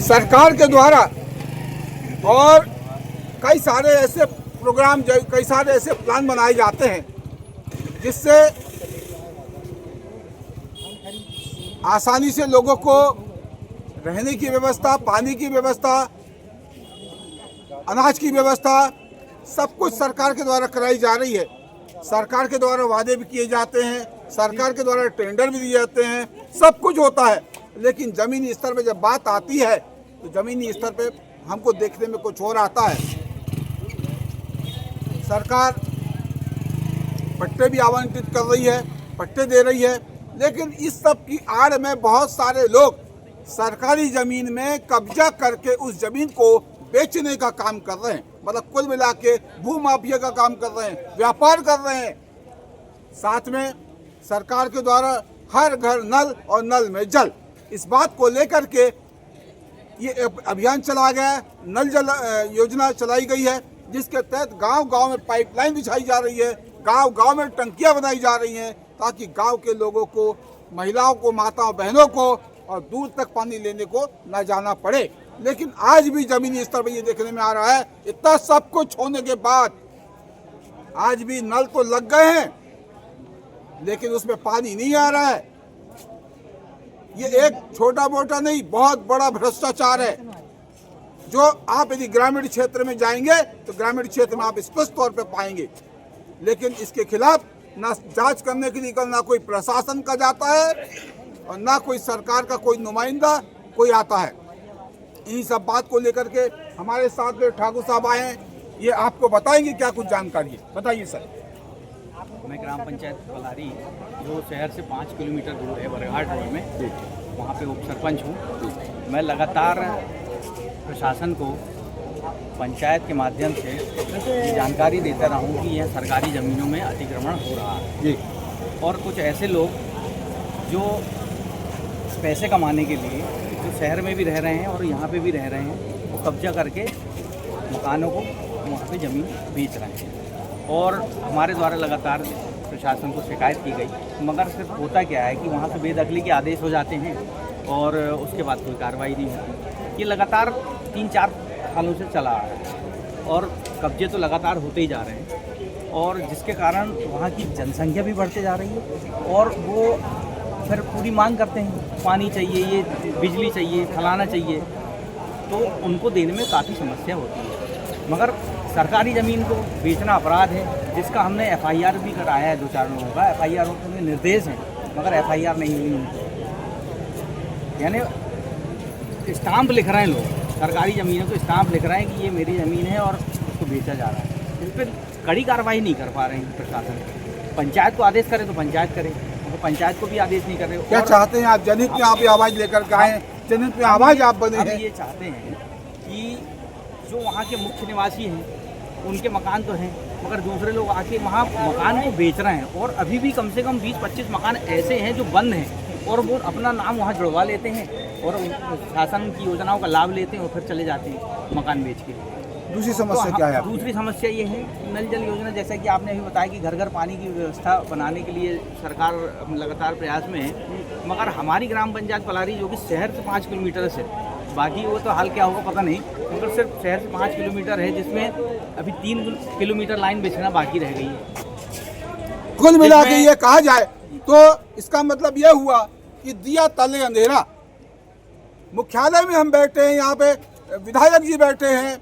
सरकार के द्वारा और कई सारे ऐसे प्रोग्राम, कई सारे ऐसे प्लान बनाए जाते हैं जिससे आसानी से लोगों को रहने की व्यवस्था, पानी की व्यवस्था, अनाज की व्यवस्था सब कुछ सरकार के द्वारा कराई जा रही है। सरकार के द्वारा वादे भी किए जाते हैं, सरकार के द्वारा टेंडर भी दिए जाते हैं, सब कुछ होता है। लेकिन ज़मीनी स्तर पे जब बात आती है तो ज़मीनी स्तर पे हमको देखने में कुछ और आता है। सरकार पट्टे भी आवंटित कर रही है, पट्टे दे रही है, लेकिन इस सब की आड़ में बहुत सारे लोग सरकारी ज़मीन में कब्जा करके उस ज़मीन को बेचने का काम कर रहे हैं। मतलब कुल मिला के भू माफिया का काम कर रहे हैं, व्यापार कर रहे हैं। साथ में सरकार के द्वारा हर घर नल और नल में जल, इस बात को लेकर के ये अभियान चलाया गया है। नल जल योजना चलाई गई है, जिसके तहत गांव-गांव में पाइपलाइन बिछाई जा रही है, गांव-गांव में टंकियां बनाई जा रही हैं, ताकि गांव के लोगों को, महिलाओं को, माताओं बहनों को और दूर तक पानी लेने को न जाना पड़े। लेकिन आज भी जमीनी स्तर पर ये देखने में आ रहा है, इतना सब कुछ होने के बाद आज भी नल तो लग गए हैं, लेकिन उसमें पानी नहीं आ रहा है। ये एक छोटा मोटा नहीं, बहुत बड़ा भ्रष्टाचार है, जो आप यदि ग्रामीण क्षेत्र में जाएंगे तो ग्रामीण क्षेत्र में आप स्पष्ट तौर पे पाएंगे। लेकिन इसके खिलाफ ना जांच करने के लिए ना कोई प्रशासन का जाता है और ना कोई सरकार का कोई नुमाइंदा कोई आता है। इन्हीं सब बात को लेकर के हमारे साथ में ठाकुर साहब आए हैं, ये आपको बताएंगे क्या कुछ जानकारी है, बताइए सर। मैं ग्राम पंचायत पलारी, जो शहर से 5 किलोमीटर दूर है, बरघाट रोड में, वहाँ पे उप सरपंच हूँ। मैं लगातार प्रशासन को पंचायत के माध्यम से ये जानकारी देता रहा हूँ कि यह सरकारी ज़मीनों में अतिक्रमण हो रहा है और कुछ ऐसे लोग जो पैसे कमाने के लिए जो शहर में भी रह रहे हैं और यहाँ पे भी रह रहे हैं, वो कब्जा करके मकानों को वहाँ पे ज़मीन बेच रहे हैं। और हमारे द्वारा लगातार प्रशासन को शिकायत की गई, मगर सिर्फ होता क्या है कि वहाँ से बेदखली के आदेश हो जाते हैं और उसके बाद कोई कार्रवाई नहीं होती। ये लगातार 3-4 सालों से चला आ रहा है और कब्जे तो लगातार होते ही जा रहे हैं, और जिसके कारण वहाँ की जनसंख्या भी बढ़ते जा रही है और वो फिर पूरी मांग करते हैं, पानी चाहिए, ये बिजली चाहिए, फलाना चाहिए, तो उनको देने में काफ़ी समस्या होती है। मगर सरकारी ज़मीन को बेचना अपराध है, जिसका हमने FIR भी कराया है 2-4 लोगों का। FIR में निर्देश हैं, मगर FIR नहीं हुई उनको। यानी स्टाम्प लिख रहे हैं लोग, सरकारी ज़मीनों को स्टाम्प लिख रहे हैं कि ये मेरी ज़मीन है और उसको बेचा जा रहा है। इस पर कड़ी कार्रवाई नहीं कर पा रहे हैं प्रशासन। पंचायत को आदेश करे तो पंचायत करे, तो पंचायत को भी आदेश नहीं कर रहे। क्या चाहते हैं आप? जनहित में आप आवाज़ लेकर के आए, जनहित में आवाज़ आप बने हैं। ये चाहते हैं कि जो वहाँ के मुख्य निवासी हैं उनके मकान तो हैं, मगर दूसरे लोग आके वहाँ मकान को बेच रहे हैं, और अभी भी कम से कम 20-25 मकान ऐसे हैं जो बंद हैं और वो अपना नाम वहाँ जुड़वा लेते हैं और शासन की योजनाओं का लाभ लेते हैं और फिर चले जाते हैं मकान बेच के। दूसरी समस्या क्या है? दूसरी समस्या ये है कि नल जल योजना, जैसा कि आपने अभी बताया कि घर घर पानी की व्यवस्था बनाने के लिए सरकार लगातार प्रयास में है, मगर हमारी ग्राम पंचायत पलारी, जो कि शहर से 5 किलोमीटर से, बाकी वो तो हाल क्या होगा पता नहीं, मगर सिर्फ शहर से 5 किलोमीटर है, जिसमें अभी 3 किलोमीटर लाइन बिछना बाकी रह गई है। कुल मिला के ये कहा जाए तो इसका मतलब ये हुआ कि दिया तले अंधेरा। मुख्यालय में हम बैठे हैं, यहाँ पे विधायक जी बैठे हैं,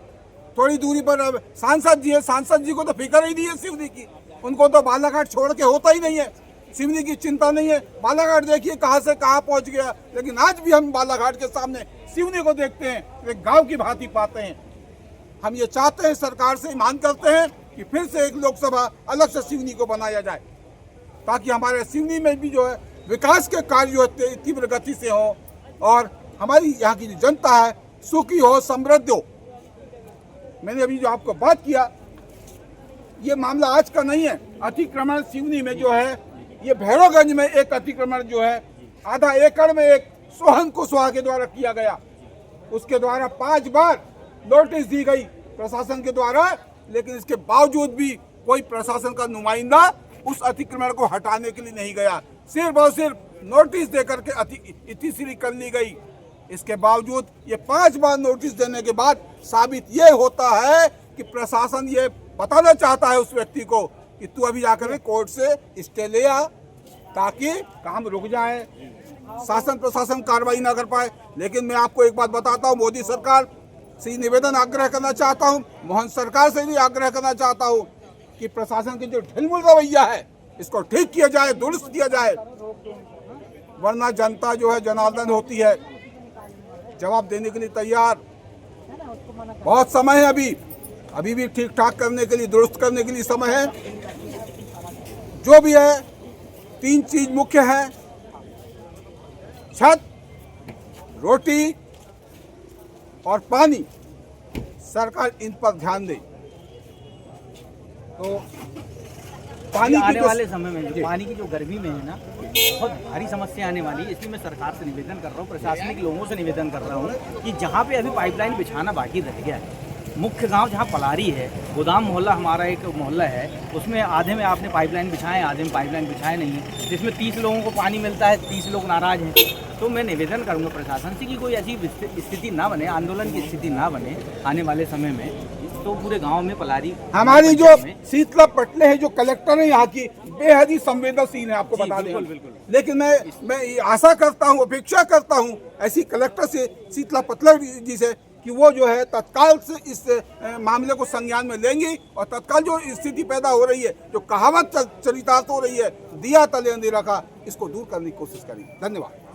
थोड़ी दूरी पर सांसद जी है, सांसद जी को तो फिक्र ही नहीं है सिवनी की, उनको तो बालाघाट छोड़ के होता ही नहीं है, सिवनी की चिंता नहीं है। बालाघाट देखिए कहाँ से कहाँ पहुँच गया, लेकिन आज भी हम बालाघाट के सामने सिवनी को देखते हैं, एक गांव की भांति पाते हैं। हम ये चाहते हैं, सरकार से मांग करते हैं कि फिर से एक लोकसभा अलग से सिवनी को बनाया जाए, ताकि हमारे सिवनी में भी जो है विकास के कार्य जो है तीव्र गति से हो और हमारी यहाँ की जो जनता है सुखी हो, समृद्ध हो। मैंने अभी जो आपको बात किया, ये मामला आज का नहीं है। अतिक्रमण सिवनी में जो है, ये भैरवगंज में एक अतिक्रमण जो है आधा एकड़ में एक सोहन कुशवाहा के द्वारा किया गया, उसके द्वारा 5 बार नोटिस दी गई प्रशासन के द्वारा, लेकिन इसके बावजूद भी कोई प्रशासन का नुमाइंदा उस अतिक्रमण को हटाने के लिए नहीं गया। सिर्फ और सिर्फ नोटिस देकर के इतिश्री कर ली गई। इसके बावजूद ये 5 बार नोटिस देने के बाद साबित ये होता है कि प्रशासन ये बताना चाहता है उस व्यक्ति को कि तू अभी जाकर कोर्ट से स्टे ले आ, ताकि काम रुक जाए, शासन प्रशासन कार्रवाई ना कर पाए। लेकिन मैं आपको एक बात बताता हूँ, मोदी सरकार से निवेदन आग्रह करना चाहता हूँ, मोहन सरकार से भी आग्रह करना चाहता हूँ कि प्रशासन की जो ढिलमुल रवैया है इसको ठीक किया जाए, दुरुस्त किया जाए, वरना जनता जो है जनार्दन होती है, जवाब देने के लिए तैयार। बहुत समय है अभी भी ठीक ठाक करने के लिए, दुरुस्त करने के लिए समय है। जो भी है 3 चीज मुख्य है, छत, रोटी और पानी। सरकार इन पर ध्यान दे। तो पानी आने वाले समय में जो पानी की जो गर्मी में है ना, बहुत भारी समस्या आने वाली है। इसलिए मैं सरकार से निवेदन कर रहा हूँ, प्रशासनिक लोगों से निवेदन कर रहा हूँ कि जहाँ पे अभी पाइपलाइन बिछाना बाकी रह गया है, मुख्य गांव जहाँ पलारी है, गोदाम मोहल्ला हमारा एक मोहल्ला है, उसमें आधे में आपने पाइपलाइन बिछाए, आधे में पाइपलाइन बिछाए नहीं है, जिसमें 30 लोगों को पानी मिलता है, 30 लोग नाराज हैं। तो मैं निवेदन करूँगा प्रशासन से कि कोई ऐसी स्थिति ना बने, आंदोलन की स्थिति ना बने आने वाले समय में। तो पूरे गांव में पलारी हमारी जो शीतला पटले है, जो कलेक्टर है यहाँ की, बेहद ही संवेदनशील है, आपको बता दें। बिल्कुल। लेकिन मैं आशा करता हूँ, अपेक्षा करता हूँ ऐसी कलेक्टर से, शीतला पटले जी से, कि वो जो है तत्काल से इस मामले को संज्ञान में लेंगी और तत्काल जो स्थिति पैदा हो रही है, जो कहावत चरितार्थ हो रही है, दिया तले अंधेरा का, इसको दूर करने की कोशिश करेंगे। धन्यवाद।